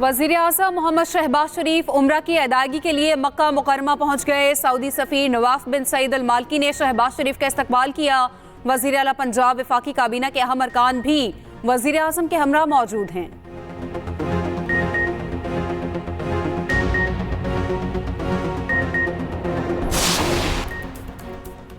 वज़ीर आज़म मोहम्मद शहबाज शरीफ उम्रा की अदायगी के लिए मक्का मुकरमा पहुंच गए। सऊदी सफ़ीर नवाफ बिन सईद अल मालकी ने शहबाज शरीफ का इस्तकबाल किया। वज़ीर आला पंजाब वफाकी काबीना के अहम अरकान भी वज़ीर आज़म के हमरा मौजूद हैं।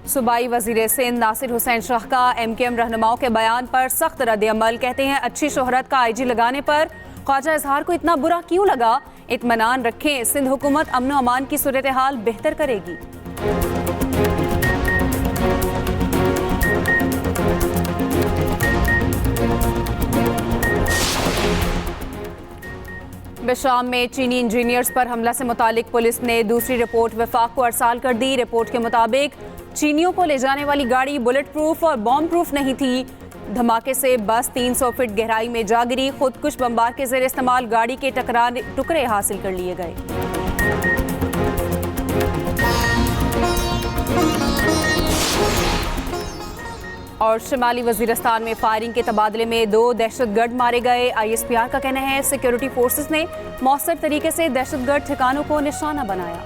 सूबाई वज़ीर सिंध नासिर हुसैन शाह का MKM रहनुमाओं के बयान पर सख्त रद्द-ए-अमल। कहते हैं अच्छी शोहरत का IG लगाने पर ख्वाजा इजहार को इतना बुरा क्यों लगा। इत्मीनान रखें, सिंध हुकूमत अमन अमान की सूरत हाल बेहतर करेगी। बेशाम में चीनी इंजीनियर्स पर हमला से मुतालिक पुलिस ने दूसरी रिपोर्ट वफाक को अरसाल कर दी। रिपोर्ट के मुताबिक चीनियों को ले जाने वाली गाड़ी बुलेट प्रूफ और बॉम्ब प्रूफ नहीं थी। धमाके से बस 300 फीट गहराई में जा गिरी। खुदकुश बमबार के ज़रिए इस्तेमाल गाड़ी के टुकड़े हासिल कर लिए गए। और शिमाली वजीरिस्तान में फायरिंग के तबादले में 2 दहशतगर्द मारे गए। ISPR का कहना है सिक्योरिटी फोर्सेस ने मौसर तरीके से दहशतगर्द ठिकानों को निशाना बनाया।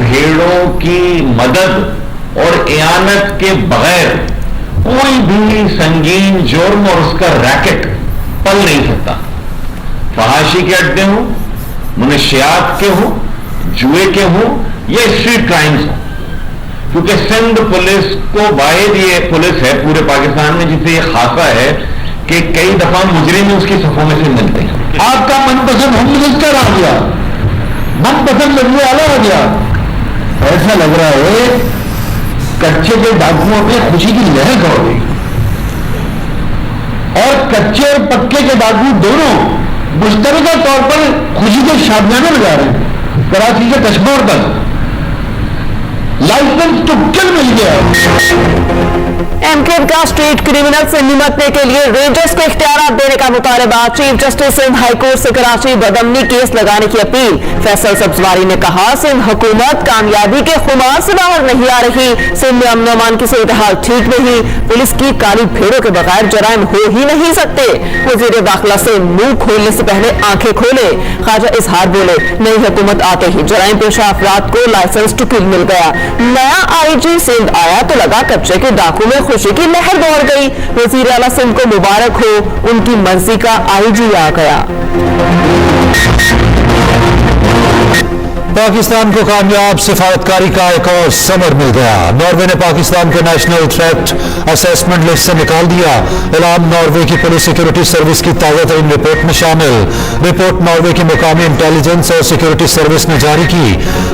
भेड़ों की मदद और इयानत के बगैर कोई भी संगीन जुर्म और उसका रैकेट पल नहीं सकता। फहाशी के अड्डे हों, मुनशियात के हों, जुए के हों या स्ट्रीट क्राइम्स हों, क्योंकि सिंध पुलिस को वाहिद ये पुलिस है पूरे पाकिस्तान में जिसे ये खासा है कि कई दफा मुजरिम उसकी सफों में से मिलते हैं। आपका मनपसंद होम मिनिस्टर आ गया, मनपसंद लगने वाला हो गया। ऐसा लग रहा है कच्चे के डाकुओं पे खुशी की लहर दौड़ गई और कच्चे और पक्के के डाकू दोनों मुश्तरका तौर पर खुशी के शादियाने लगा रहे हैं। कराची से कश्मीर तक लाइसेंस टू किल मिल गया। MKM का स्ट्रीट क्रिमिनल से निपटने के लिए रेंजर्स को इख्तियार देने का मुतालबा। Chief justice Sindh high court से कराची बदमनी केस लगाने की अपील। फैसल सब्जवारी ने कहा सिंध हुकूमत कामयाबी के खुमार से बाहर नहीं आ रही। सिंध में अमन अमान की सूरत हाल ठीक नहीं। पुलिस की काली भेड़ों के बगैर जराइम हो ही नहीं सकते। वजीर दाखिला से मुंह खोलने से पहले आंखें खोले। ख्वाजा इजहार बोले नई हुकूमत आते ही जराइम पेशा अफराद को लाइसेंस टू किल मिल गया। नया IG सिंध आया तो लगा कब्जे के डाकू में खुशी की लहर दौड़ गई। वजीर आला सिंध को मुबारक हो, उनकी मर्जी का IG आ गया। पाकिस्तान को कामयाब सिफारतकारी का एक और समर मिल गया। नॉर्वे ने पाकिस्तान को नेशनल थ्रेट असेसमेंट लिस्ट से निकाल दिया। ऐलान नॉर्वे की पुलिस सिक्योरिटी सर्विस की ताज़ा तरीन रिपोर्ट में शामिल। रिपोर्ट नॉर्वे की मुकामी इंटेलिजेंस और सिक्योरिटी सर्विस ने जारी की।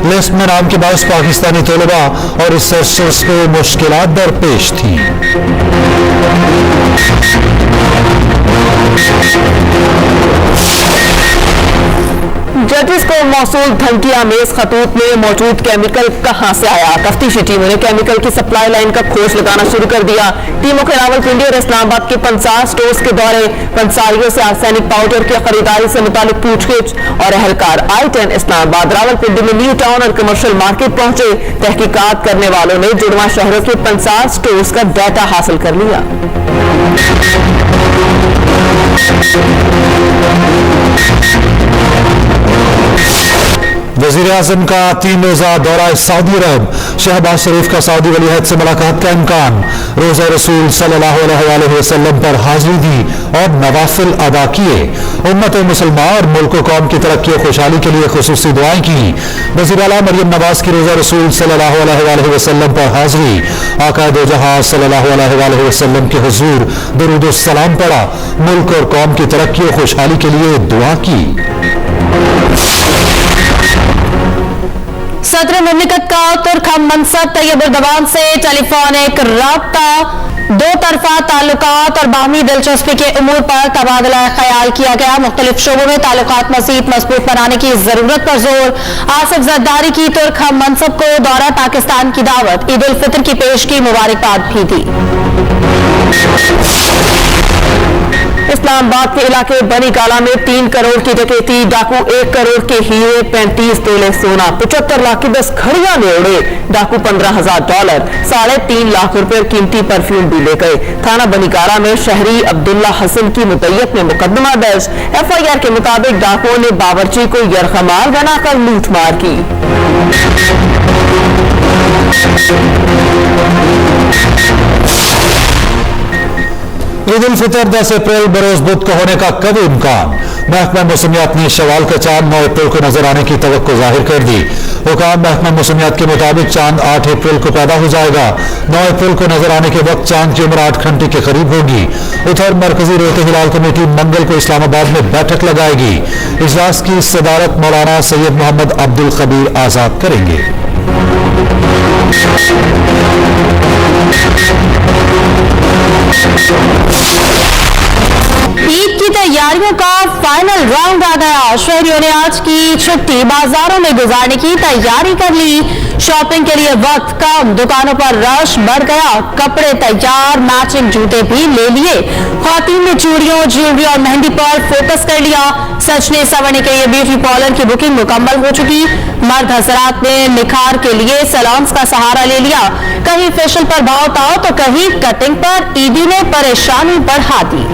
लिस्ट में नाम के बायस पाकिस्तानी तलबा और रिसर्चर्स को मुश्किलात दरपेश थी। जजेस को मौसूल धमकियां मेज खतूत में मौजूद केमिकल कहां से आया। तफ्तीशी टीमों ने केमिकल की सप्लाई लाइन का खोज लगाना शुरू कर दिया। टीमों के रावलपिंडी और इस्लामाबाद के 50 स्टोर्स के दौरे, पंसारियों से आर्सेनिक पाउडर की खरीदारी से मुतालिक पूछगिछ और एहलकार I-10 इस्लामाबाद रावलपिंडी में न्यू टाउन और कमर्शियल मार्केट पहुंचे। तहकीकात करने वालों ने जुड़वा शहरों के 50 स्टोर्स का डाटा हासिल कर लिया। वज़ीर आज़म का 3 रोज़ा दौरा सऊदी अरब। शहबाज शरीफ का सऊदी वलीअहद से मुलाकात का इम्कान। रोज़ा रसूल सल्लल्लाहु अलैहि वसल्लम पर हाजिरी दी और नवाफिल अदा किए। उम्मत मुसलमान और मुल्क कौम की तरक्की और खुशहाली के लिए खुसूसी दुआएं की। वज़ीर आला मरियम नवाज की रोज़ा रसूल सल्लल्लाहु अलैहि वसल्लम पर हाजिरी। आका दो जहां सल्लल्लाहु अलैहि वसल्लम के हुजूर दरूद व सलाम पढ़ा। मुल्क और कौम की तरक्की और खुशहाली के लिए दुआ की। सदर मुमलिकत का तुर्क हम मनसब तैयब एर्दोगान से टेलीफोनिक राब्ता, 2 तरफा ताल्लुकात और बाहमी दिलचस्पी के उमूर पर तबादला ख्याल किया गया। मुख्तलिफ शोबों में ताल्लुकात मज़ीद मजबूत बनाने की जरूरत पर जोर। आसिफ जरदारी की तुर्क हम मनसब को दौरा पाकिस्तान की दावत। ईद उल फितर की पेश की मुबारकबाद भी दी। इस्लामाबाद के इलाके बनी काला में 3 करोड़ की डकैती, डाकू 1 करोड़ के हीरे, 35 तोले सोना, 75 लाख की 10 घड़ियां ले उड़े। डाकू $15,000, 3.5 लाख रुपए कीमती परफ्यूम भी ले गए। थाना बनी काला में शहरी अब्दुल्ला हसन की मुतैयत में मुकदमा दर्ज। FIR के मुताबिक डाकुओं ने बावर्ची को यरखमाल बनाकर लूटमार की। ईद उल फितर 10 अप्रैल बरोज बुध को होने का कभी इम्कान। महकमा मौसमियात ने शवाल का चांद 9 अप्रैल को नजर आने की तवक्को जाहिर कर दी। हुकाम महकमा मौसमियात के मुताबिक चांद 8 अप्रैल को पैदा हो जाएगा। 9 अप्रैल को नजर आने के वक्त चांद की उम्र 8 घंटे के करीब होगी। उधर मरकजी रेत हिलाल कमेटी मंगल को इस्लामाबाद में बैठक लगाएगी। इजलास की सदारत मौलाना सैयद मोहम्मद अब्दुल खबीर आजाद करेंगे। ईद की तैयारियों का फाइनल राउंड आ गया। शहरियों ने आज की छुट्टी बाजारों में गुजारने की तैयारी कर ली। शॉपिंग के लिए वक्त कम, दुकानों पर रश बढ़ गया। कपड़े तैयार, मैचिंग जूते भी ले लिए। ख्वातीन ने चूड़ियों, ज्वेलरी और मेहंदी पर फोकस कर लिया। सजने संवरने के लिए ब्यूटी पार्लर की बुकिंग मुकम्मल हो चुकी। मर्द हजरात ने निखार के लिए सैलून्स का सहारा ले लिया। कहीं फेशियल पर भाव ताव तो कहीं कटिंग पर। ईदी ने परेशानी बढ़ा दी।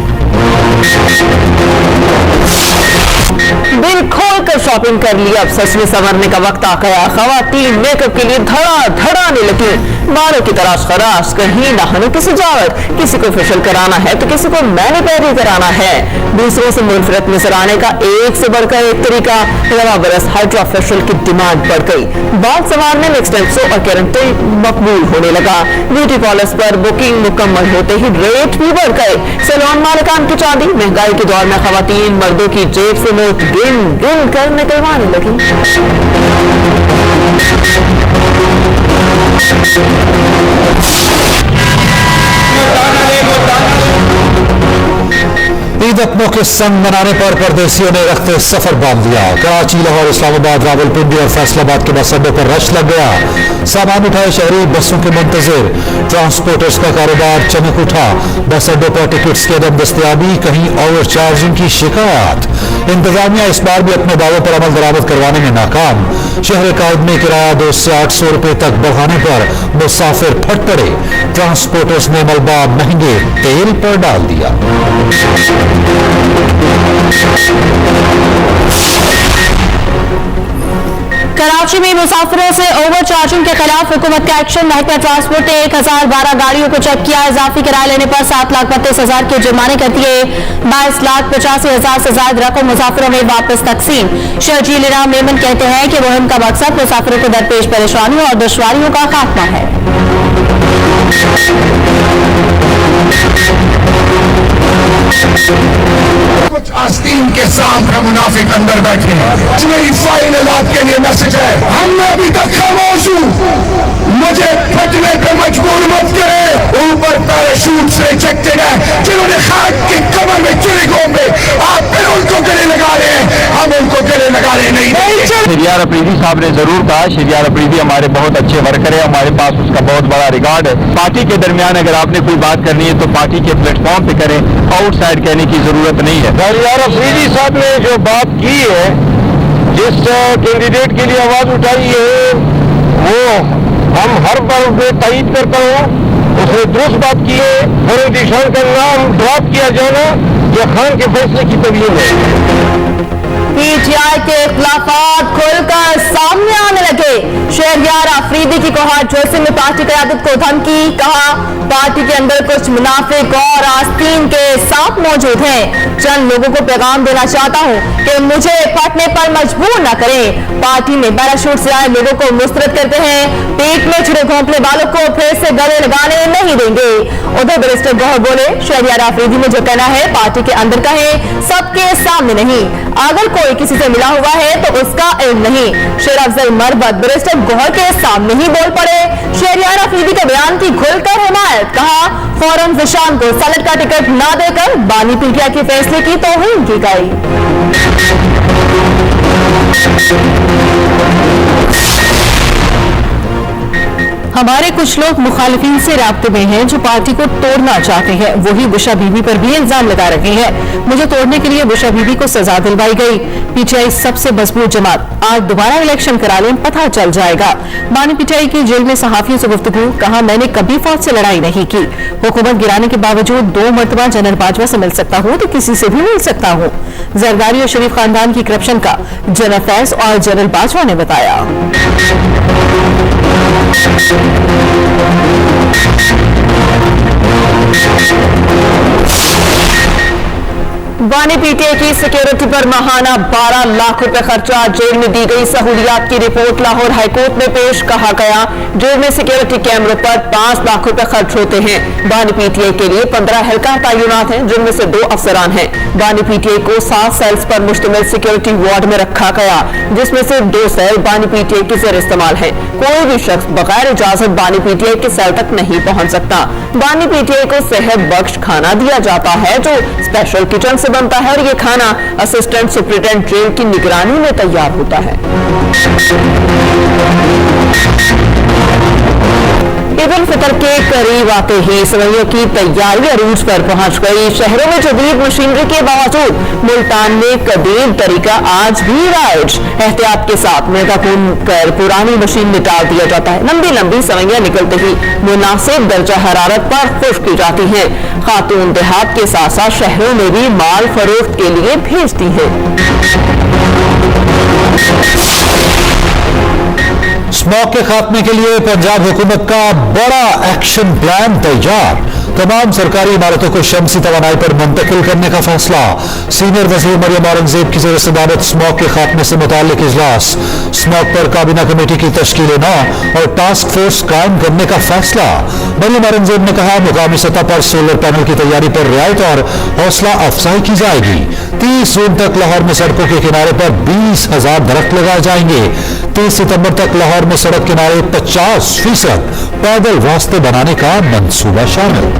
बिल खोल कर शॉपिंग कर ली। अब सजने संवरने का वक्त आ गया। खवातीन मेकअप के लिए धड़ाने लगी। बालों की तलाश खराश, कहीं नहाने की सजावट। किसी को फेशियल कराना है तो किसी को मैनिक्योर कराना है। दूसरों से मुनफरद नजर आने का एक से बढ़कर एक तरीका। रवा बरस हाइड्रा फेशियल की डिमांड बढ़ गई। बाल संवारने में एक्सटेंसो और केराटिन मकबूल होने लगा। ब्यूटी पार्लर्स पर बुकिंग मुकम्मल होते ही रेट भी बढ़ गए। सैलून मालिकान की चांदी। महंगाई के दौर में खवातीन मर्दों की जेब से नोट गिन कर निकलवाने लगी। ईद अपनों के संग मनाने पर परदेशियों ने रखते सफर बांध लिया। कराची, लाहौर, इस्लामाबाद, रावलपिंडी और फैसलाबाद के बस अड्डों पर रश लग गया। सामान उठाए शहरी बसों के मुंतजिर। ट्रांसपोर्टर्स का कारोबार चमक उठा। बस अड्डों पर टिकट्स की अदम दस्तयाबी, कहीं ओवर चार्जिंग की शिकायत। इंतजामिया इस बार भी अपने दावों पर अमल दरामद करवाने में नाकाम। शहर कायद में किराया 200 से 800 रुपए तक बढ़ाने पर मुसाफिर फट पड़े। ट्रांसपोर्टर्स ने मलबा महंगे तेल पर डाल दिया। कराची में मुसाफिरों से ओवर चार्जिंग के खिलाफ हुकूमत का एक्शन। महकमा ट्रांसपोर्ट ने 1012 गाड़ियों को चेक किया। इजाफी किराया लेने पर 7,32,000 के जुर्माने कर दिए। 22,85,000 से ज्यादा रकम मुसाफिरों में वापस तकसीम। शर्जील इनाम मेमन कहते हैं कि मुहिम का मकसद मुसाफिरों को दरपेश परेशानियों और दुश्वारियों का खात्मा है। कुछ आस्तीन के साथ मुनाफिक अंदर बैठे हैं। मेरी फाइनल आपके लिए मैसेज है। हम अभी तक खामोश हूँ। मुझे फटने पे मजबूर मत करे। ऊपर पैराशूट से रिजेक्टेड है जिन्होंने खाक की कमर में चुरी घोंपे। आप फिर उनको गले लगा रहे हैं। हम उनको गले लगा रहे नहीं। शहरियार अफरीदी साहब ने जरूर कहा। शहरियार अफरीदी हमारे बहुत अच्छे वर्कर है। हमारे पास उसका बहुत बड़ा रिकॉर्ड है। पार्टी के दरमियान अगर आपने कोई बात करनी है तो पार्टी के प्लेटफॉर्म पे करें। आउटसाइड कहने की जरूरत नहीं है। शहरियार अफरीदी साहब ने जो बात की है, जिस कैंडिडेट के लिए आवाज उठाई है, वो हम हर बार उसमें तायीद करता हूँ। उसने दुरुस्त बात की है। फरूख निशान का नाम ड्रॉप किया जाना यह खान के फैसले की तबीयत है। पीटीआई के इख्लाफात खुलकर सामने आने लगे। शहरियार अफरीदी की कोहाट जोशी में पार्टी क़यादत को धमकी। कहा पार्टी के अंदर कुछ मुनाफिक और आस्तीन के सांप मौजूद हैं। चंद लोगों को पैगाम देना चाहता हूं कि मुझे फटने पर मजबूर न करें। पार्टी में पैराशूट से आए लोगों को मुस्तरद करते हैं। पेट में छुरे घोंपने वालों को फिर से गले लगाने नहीं देंगे। उधर बैरिस्टर गौहर बोले, शहरियार अफरीदी में जो कहना है पार्टी के अंदर कहें, सबके सामने नहीं। अगर कोई किसी से मिला हुआ है तो उसका इल्म नहीं। शेर अफजल मरबत बैरिस्टर गौहर के सामने ही बोल पड़े। शहरियार अफरीदी के बयान की खुलकर हिमायत। कहा फौरन जिशान को सनत का टिकट न देकर बानी पीटीआई के फैसले की तौहीन की गई। हमारे कुछ लोग मुखालिफिन से राब्ते में हैं जो पार्टी को तोड़ना चाहते हैं। वही बुशा बीबी पर भी इल्जाम लगा रहे हैं। मुझे तोड़ने के लिए बुशा बीबी को सजा दिलवाई गई। पीटीआई सबसे मजबूत जमात, आज दोबारा इलेक्शन करा लें, पता चल जाएगा। बानी पीटीआई की जेल में सहाफियों से गुफ्तगू, कहा मैंने कभी फौज से लड़ाई नहीं की। हुकूमत गिराने के बावजूद 2 मरतबा जनरल बाजवा से मिल सकता हूँ तो किसी से भी मिल सकता हूँ। जरदारी और शरीफ खानदान की करप्शन का जनरल फैज और जनरल बाजवा ने बताया। बानी पीटीआई की सिक्योरिटी पर माहाना 12 लाख रुपए खर्चा, जेल में दी गई सहूलियात की रिपोर्ट लाहौर हाईकोर्ट में पेश। कहा गया जेल में सिक्योरिटी कैमरों पर 5 लाख रुपए खर्च होते हैं। बानी पीटीआई के लिए 15 हल्का तैनात हैं जिनमें से 2 अफसरान हैं। बानी पीटीआई को 7 सेल्स पर मुश्तमिल सिक्योरिटी वार्ड में रखा गया जिसमें से 2 सेल बानी पीटीआई के जेर इस्तेमाल है। कोई भी शख्स बगैर इजाजत बानी पीटीआई के सेल तक नहीं पहुंच सकता। बानी पीटीआई को सेहत बख्श खाना दिया जाता है जो स्पेशल किचन से बनता है और ये खाना असिस्टेंट सुप्रिटेंडेंट जेल की निगरानी में तैयार होता है। ईद उल फितर के करीब आते ही सवैयों की तैयारी अरूज पर पहुंच गई। शहरों में जदीद मशीनरी के बावजूद मुल्तान में कदीम तरीका आज भी राइज। एहतियात के साथ मैदा भून कर पुरानी मशीन में डाल दिया जाता है। लंबी लंबी सवैयां निकलते ही मुनासिब दर्जा हरारत पर खुश्क की जाती हैं। खातून देहात के साथ साथ शहरों में भी माल फरोख्त के लिए भेजती हैं। स्मॉग के खात्मे के लिए पंजाब हुकूमत का बड़ा एक्शन प्लान तैयार। तमाम सरकारी इमारतों को शमसी तवानाई पर मुंतकिल करने का फैसला। सीनियर वज़ीर मरियम औरंगजेब की ज़ेर-ए-सदारत स्मॉग के खात्मे से मुताल्लिक इजलास। स्मॉग पर काबीना कमेटी की तश्कील 9 और टास्क फोर्स कायम करने का फैसला। मरियम औरंगजेब ने कहा मुकामी सतह पर सोलर पैनल की तैयारी पर रियायत और हौसला अफजाई की जाएगी। 30 जून तक लाहौर में सड़कों के किनारे पर 20,000 दरख्त लगाए जाएंगे। 30 सितंबर तक लाहौर में सड़क किनारे 50% पैदल रास्ते बनाने का मंसूबा शामिल।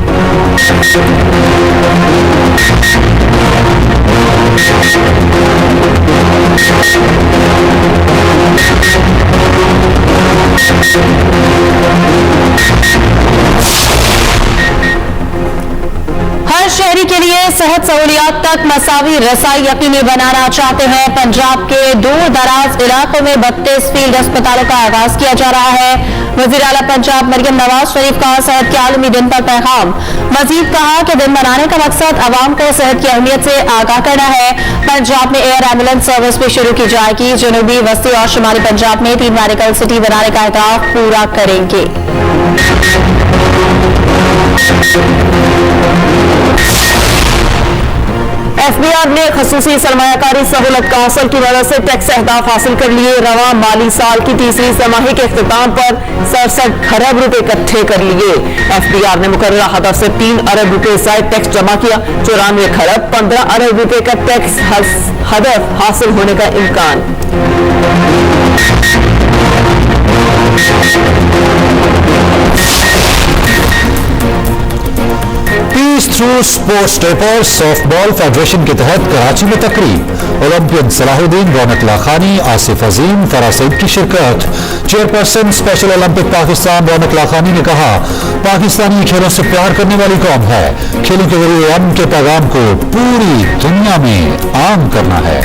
हर शहरी के लिए सेहत सहूलियात तक मसावी रसाई यकीनी बनाना चाहते हैं। पंजाब के दूर दराज इलाकों में 32 फील्ड अस्पतालों का आगाज किया जा रहा है। वज़ीर आला पंजाब मरियम नवाज शरीफ का सेहत के आलमी दिन पर पैगाम। मजीद कहा कि दिन मनाने का मकसद आवाम को सेहत की अहमियत से आगाह करना है। पंजाब में एयर एम्बुलेंस सर्विस भी शुरू की जाएगी। जनूबी वस्ती और शुमाली पंजाब में 3 मेडिकल सिटी बनाने का अहदाफ पूरा करेंगे। एफबीआर ने खसूसी सरमायाकारी सहूलत काउंसिल की मदद से टैक्स अहदाफ हासिल कर लिए। रवां माली साल की तीसरी तिमाही के इख्तिताम पर 67 खरब रुपए इकट्ठे कर लिए। एफबीआर ने मुकर्ररा हदफ से 3 अरब रुपए जायद टैक्स जमा किया। 94 खरब 15 अरब रुपए का टैक्स हदफ हासिल होने का इम्कान। पीस थ्रू स्पोर्ट्स डे पर सॉफ्टबॉल फेडरेशन के तहत कराची में तकरीब। ओलंपियन सलाहुद्दीन, रौनक लाखानी, आसिफ अजीम, फराज सईद की शिरकत। चेयरपर्सन स्पेशल ओलंपिक पाकिस्तान रौनक लाखानी ने कहा पाकिस्तानी खेलों से प्यार करने वाली कौम है। खेलों के जरिए अमन के पैगाम को पूरी दुनिया में आम करना है।